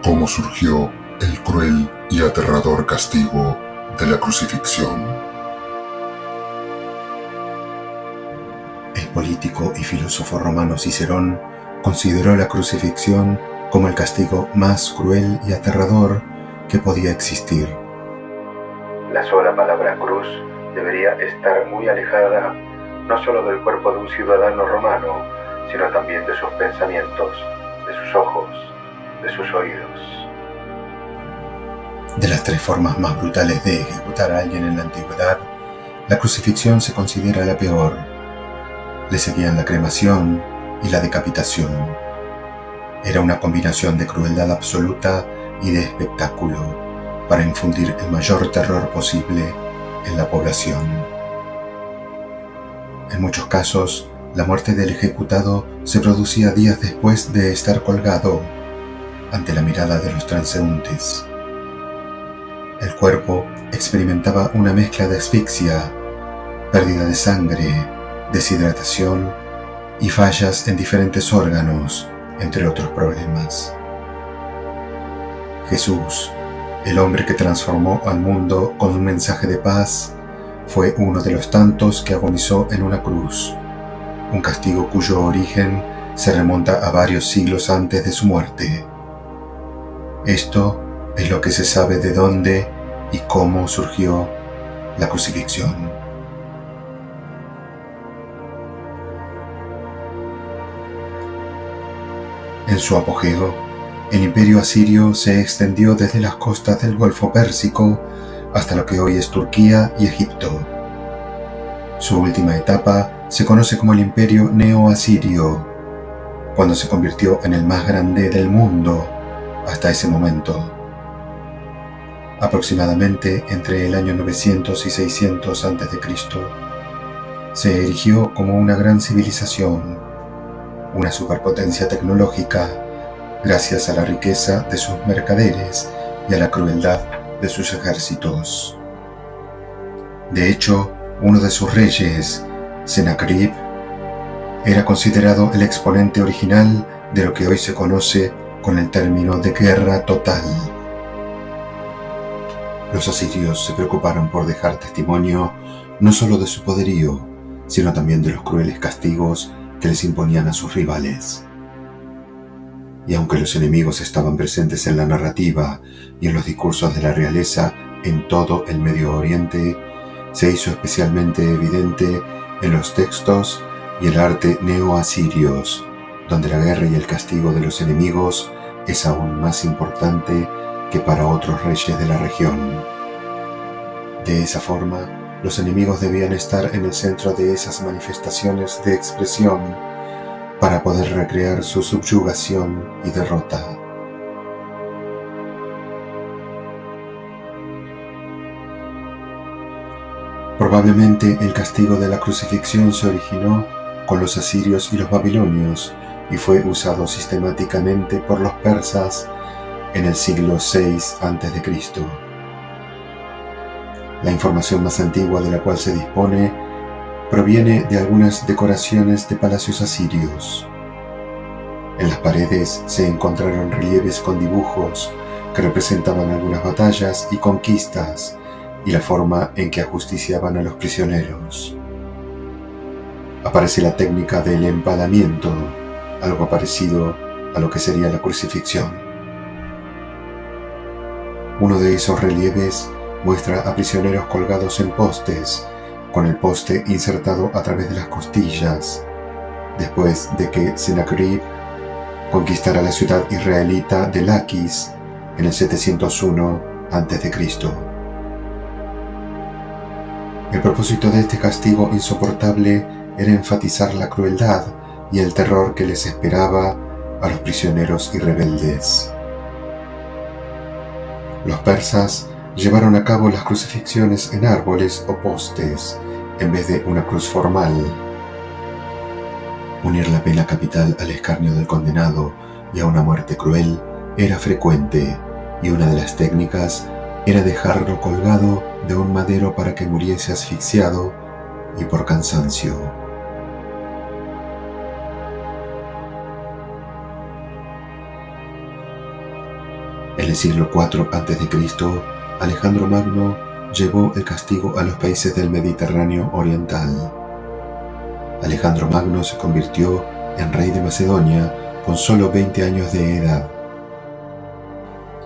cómo surgió el cruel y aterrador castigo de la crucifixión. El político y filósofo romano Cicerón consideró la crucifixión como el castigo más cruel y aterrador que podía existir. La sola palabra cruz debería estar muy alejada no solo del cuerpo de un ciudadano romano, sino también de sus pensamientos, de sus ojos, de sus oídos. De las tres formas más brutales de ejecutar a alguien en la antigüedad, la crucifixión se considera la peor. Le seguían la cremación y la decapitación. Era una combinación de crueldad absoluta y de espectáculo para infundir el mayor terror posible en la población. En muchos casos, la muerte del ejecutado se producía días después de estar colgado, ante la mirada de los transeúntes. El cuerpo experimentaba una mezcla de asfixia, pérdida de sangre, deshidratación y fallas en diferentes órganos, entre otros problemas. Jesús, el hombre que transformó al mundo con un mensaje de paz, fue uno de los tantos que agonizó en una cruz, un castigo cuyo origen se remonta a varios siglos antes de su muerte. Esto es lo que se sabe de dónde y cómo surgió la crucifixión. En su apogeo, el imperio asirio se extendió desde las costas del Golfo Pérsico hasta lo que hoy es Turquía y Egipto. Su última etapa se conoce como el Imperio Neo-Asirio, cuando se convirtió en el más grande del mundo hasta ese momento. Aproximadamente entre el año 900 y 600 a.C., se erigió como una gran civilización, una superpotencia tecnológica, gracias a la riqueza de sus mercaderes y a la crueldad de sus ejércitos. De hecho, uno de sus reyes, Sennacherib, era considerado el exponente original de lo que hoy se conoce con el término de guerra total. Los asirios se preocuparon por dejar testimonio no solo de su poderío, sino también de los crueles castigos que les imponían a sus rivales. Y aunque los enemigos estaban presentes en la narrativa y en los discursos de la realeza en todo el Medio Oriente, se hizo especialmente evidente en los textos y el arte neo-asirios, donde la guerra y el castigo de los enemigos es aún más importante que para otros reyes de la región. De esa forma, los enemigos debían estar en el centro de esas manifestaciones de expresión para poder recrear su subyugación y derrota. Probablemente el castigo de la crucifixión se originó con los asirios y los babilonios y fue usado sistemáticamente por los persas en el siglo VI a.C. La información más antigua de la cual se dispone proviene de algunas decoraciones de palacios asirios. En las paredes se encontraron relieves con dibujos que representaban algunas batallas y conquistas y la forma en que ajusticiaban a los prisioneros. Aparece la técnica del empalamiento, algo parecido a lo que sería la crucifixión. Uno de esos relieves muestra a prisioneros colgados en postes, con el poste insertado a través de las costillas, después de que Sennacherib conquistara la ciudad israelita de Laquis en el 701 a.C. El propósito de este castigo insoportable era enfatizar la crueldad y el terror que les esperaba a los prisioneros y rebeldes. Los persas llevaron a cabo las crucifixiones en árboles o postes, en vez de una cruz formal. Unir la pena capital al escarnio del condenado y a una muerte cruel era frecuente, y una de las técnicas era dejarlo colgado de un madero para que muriese asfixiado y por cansancio. En el siglo IV a.C., Alejandro Magno llevó el castigo a los países del Mediterráneo oriental. Alejandro Magno se convirtió en rey de Macedonia con solo 20 años de edad.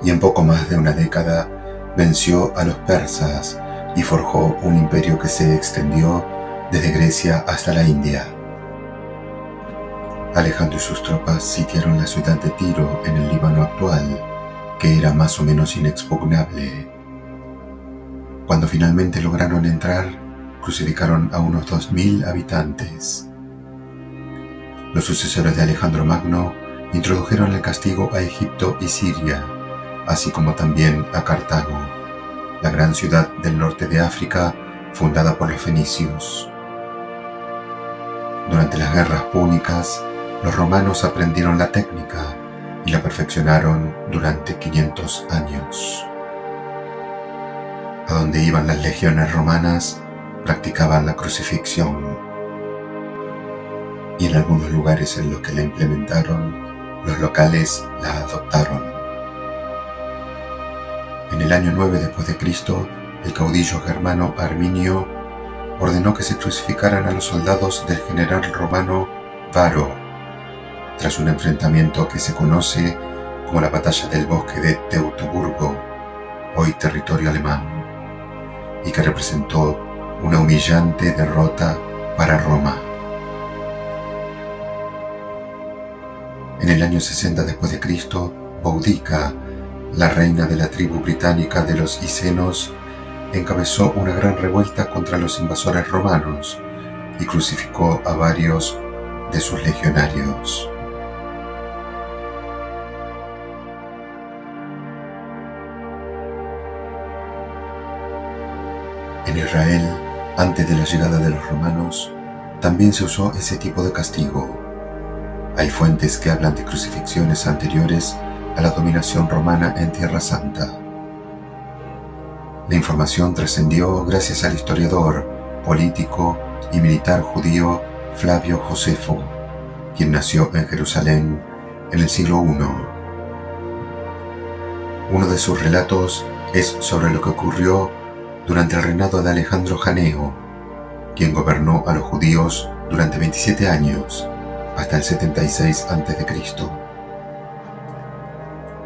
Y en poco más de una década venció a los persas y forjó un imperio que se extendió desde Grecia hasta la India. Alejandro y sus tropas sitiaron la ciudad de Tiro en el Líbano actual, que era más o menos inexpugnable. Cuando finalmente lograron entrar, crucificaron a unos 2.000 habitantes. Los sucesores de Alejandro Magno introdujeron el castigo a Egipto y Siria, así como también a Cartago, la gran ciudad del norte de África fundada por los fenicios. Durante las guerras púnicas, los romanos aprendieron la técnica y la perfeccionaron durante 500 años. A donde iban las legiones romanas, practicaban la crucifixión. Y en algunos lugares en los que la implementaron, los locales la adoptaron. En el año 9 después de Cristo, el caudillo germano Arminio ordenó que se crucificaran a los soldados del general romano Varo, tras un enfrentamiento que se conoce como la Batalla del Bosque de Teutoburgo, hoy territorio alemán, y que representó una humillante derrota para Roma. En el año 60 después de Cristo, Boudica, la reina de la tribu británica de los Icenos, encabezó una gran revuelta contra los invasores romanos y crucificó a varios de sus legionarios. En Israel, antes de la llegada de los romanos, también se usó ese tipo de castigo. Hay fuentes que hablan de crucifixiones anteriores a la dominación romana en Tierra Santa. La información trascendió gracias al historiador, político y militar judío Flavio Josefo, quien nació en Jerusalén en el siglo I. Uno de sus relatos es sobre lo que ocurrió durante el reinado de Alejandro Janeo, quien gobernó a los judíos durante 27 años, hasta el 76 a.C.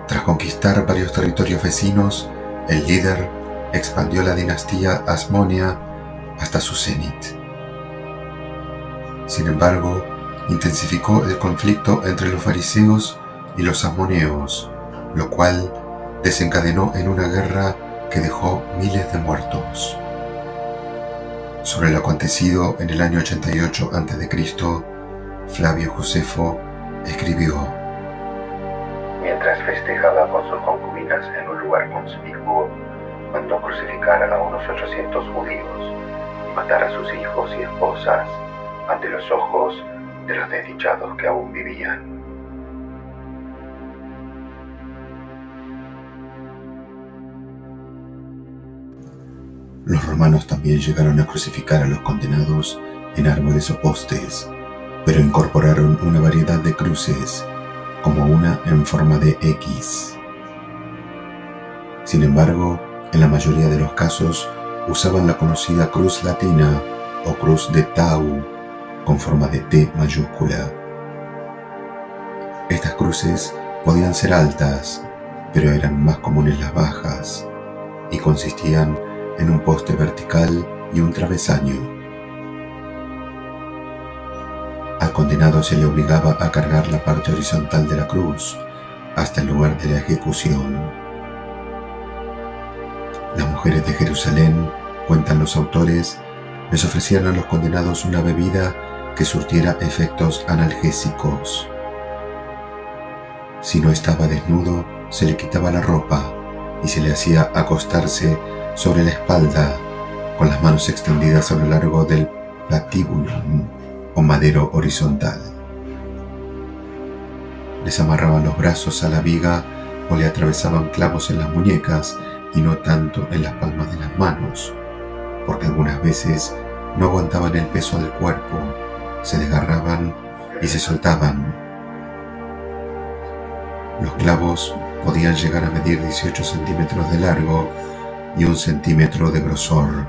Tras conquistar varios territorios vecinos, el líder expandió la dinastía Hasmonea hasta su cenit. Sin embargo, intensificó el conflicto entre los fariseos y los hasmoneos, lo cual desencadenó en una guerra que dejó miles de muertos. Sobre lo acontecido en el año 88 a.C., Flavio Josefo escribió: Mientras festejaba con sus concubinas en un lugar conspicuo, mandó crucificar a unos 800 judíos y matar a sus hijos y esposas ante los ojos de los desdichados que aún vivían. Los romanos también llegaron a crucificar a los condenados en árboles o postes, pero incorporaron una variedad de cruces, como una en forma de X. Sin embargo, en la mayoría de los casos usaban la conocida cruz latina o cruz de Tau con forma de T mayúscula. Estas cruces podían ser altas, pero eran más comunes las bajas y consistían en un poste vertical y un travesaño. Al condenado se le obligaba a cargar la parte horizontal de la cruz hasta el lugar de la ejecución. Las mujeres de Jerusalén, cuentan los autores, les ofrecían a los condenados una bebida que surtiera efectos analgésicos. Si no estaba desnudo, se le quitaba la ropa y se le hacía acostarse sobre la espalda, con las manos extendidas a lo largo del platibulum o madero horizontal. Les amarraban los brazos a la viga o le atravesaban clavos en las muñecas y no tanto en las palmas de las manos, porque algunas veces no aguantaban el peso del cuerpo, se desgarraban y se soltaban. Los clavos podían llegar a medir 18 centímetros de largo y 1 centímetro de grosor.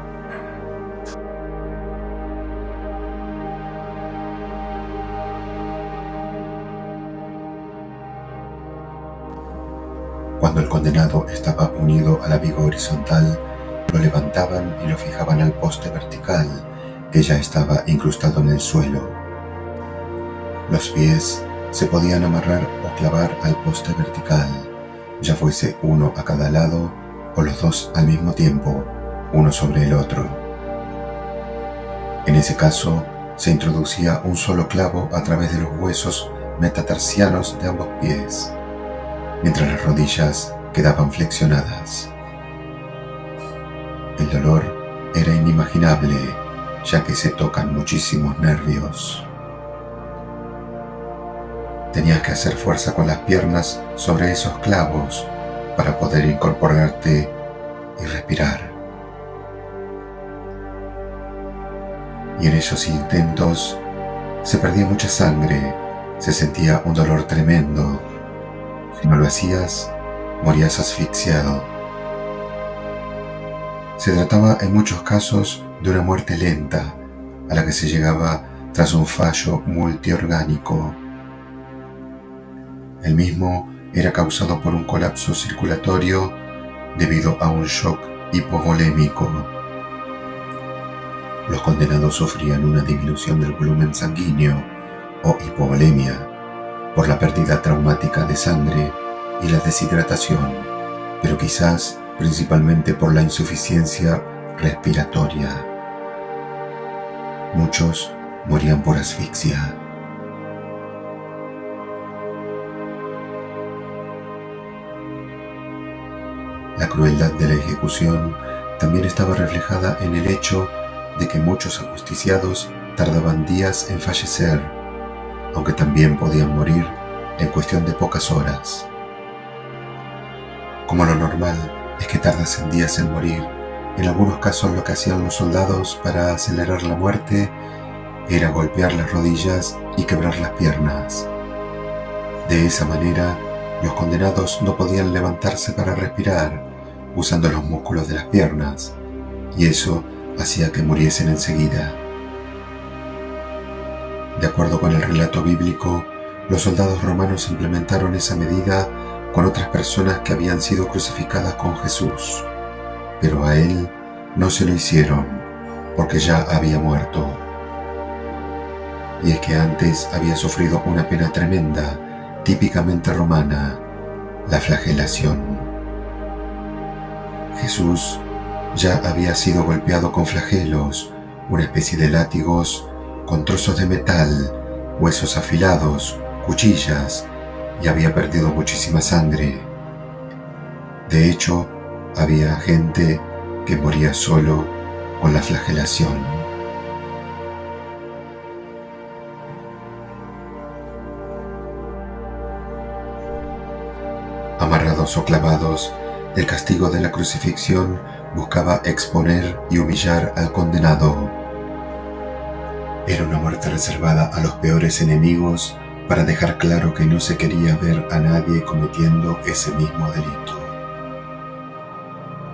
Cuando el condenado estaba unido a la viga horizontal, lo levantaban y lo fijaban al poste vertical, que ya estaba incrustado en el suelo. Los pies se podían amarrar o clavar al poste vertical, ya fuese uno a cada lado o los dos al mismo tiempo, uno sobre el otro. En ese caso, se introducía un solo clavo a través de los huesos metatarsianos de ambos pies, mientras las rodillas quedaban flexionadas. El dolor era inimaginable, ya que se tocan muchísimos nervios. Tenías que hacer fuerza con las piernas sobre esos clavos para poder incorporarte y respirar. Y en esos intentos se perdía mucha sangre, se sentía un dolor tremendo. Si no lo hacías, morías asfixiado. Se trataba en muchos casos de una muerte lenta, a la que se llegaba tras un fallo multiorgánico. El mismo era causado por un colapso circulatorio debido a un shock hipovolémico. Los condenados sufrían una disminución del volumen sanguíneo o hipovolemia por la pérdida traumática de sangre y la deshidratación, pero quizás principalmente por la insuficiencia respiratoria. Muchos morían por asfixia. La crueldad de la ejecución también estaba reflejada en el hecho de que muchos ajusticiados tardaban días en fallecer, aunque también podían morir en cuestión de pocas horas. Como lo normal es que tardasen días en morir, en algunos casos lo que hacían los soldados para acelerar la muerte era golpear las rodillas y quebrar las piernas. De esa manera, los condenados no podían levantarse para respirar, usando los músculos de las piernas, y eso hacía que muriesen enseguida. De acuerdo con el relato bíblico, los soldados romanos implementaron esa medida con otras personas que habían sido crucificadas con Jesús, pero a él no se lo hicieron, porque ya había muerto. Y es que antes había sufrido una pena tremenda, típicamente romana, la flagelación. Jesús ya había sido golpeado con flagelos, una especie de látigos con trozos de metal, huesos afilados, cuchillas, y había perdido muchísima sangre. De hecho, había gente que moría solo con la flagelación. Amarrados o clavados, el castigo de la crucifixión buscaba exponer y humillar al condenado. Era una muerte reservada a los peores enemigos para dejar claro que no se quería ver a nadie cometiendo ese mismo delito.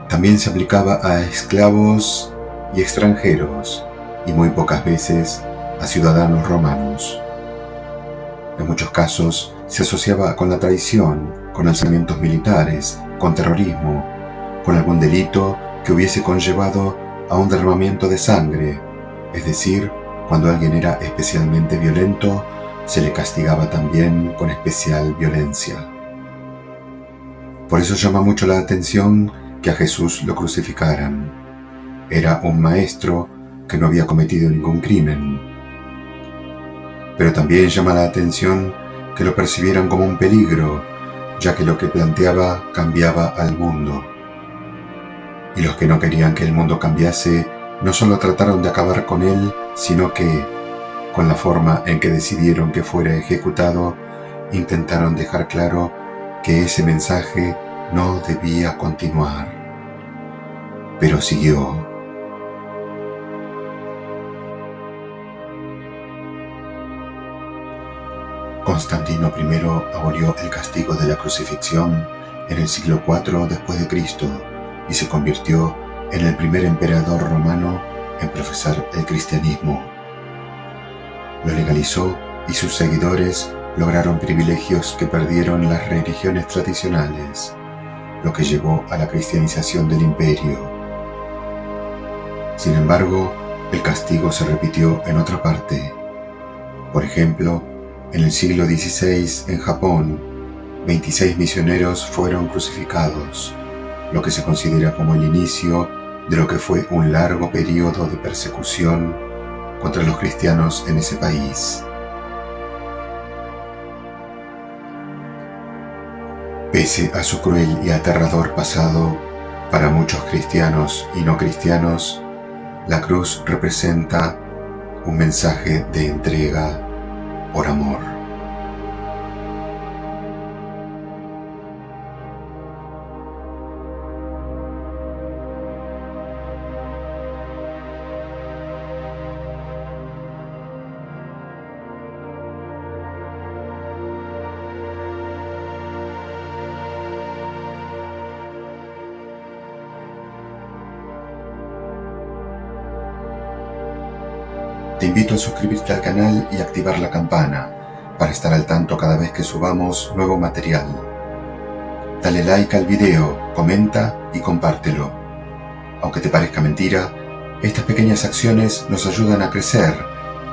También se aplicaba a esclavos y extranjeros, y muy pocas veces a ciudadanos romanos. En muchos casos se asociaba con la traición, con alzamientos militares, con terrorismo, con algún delito que hubiese conllevado a un derramamiento de sangre, es decir, cuando alguien era especialmente violento, se le castigaba también con especial violencia. Por eso llama mucho la atención que a Jesús lo crucificaran. Era un maestro que no había cometido ningún crimen. Pero también llama la atención que lo percibieran como un peligro, ya que lo que planteaba cambiaba al mundo. Y los que no querían que el mundo cambiase no solo trataron de acabar con él, sino que, con la forma en que decidieron que fuera ejecutado, intentaron dejar claro que ese mensaje no debía continuar. Pero siguió. Constantino I abolió el castigo de la crucifixión en el siglo IV después de Cristo y se convirtió en el primer emperador romano en profesar el cristianismo. Lo legalizó y sus seguidores lograron privilegios que perdieron las religiones tradicionales, lo que llevó a la cristianización del imperio. Sin embargo, el castigo se repitió en otra parte. Por ejemplo, en el siglo XVI, en Japón, 26 misioneros fueron crucificados, lo que se considera como el inicio de lo que fue un largo periodo de persecución contra los cristianos en ese país. Pese a su cruel y aterrador pasado, para muchos cristianos y no cristianos, la cruz representa un mensaje de entrega por amor. Te invito a suscribirte al canal y activar la campana para estar al tanto cada vez que subamos nuevo material. Dale like al video, comenta y compártelo. Aunque te parezca mentira, estas pequeñas acciones nos ayudan a crecer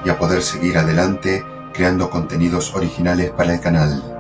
y a poder seguir adelante creando contenidos originales para el canal.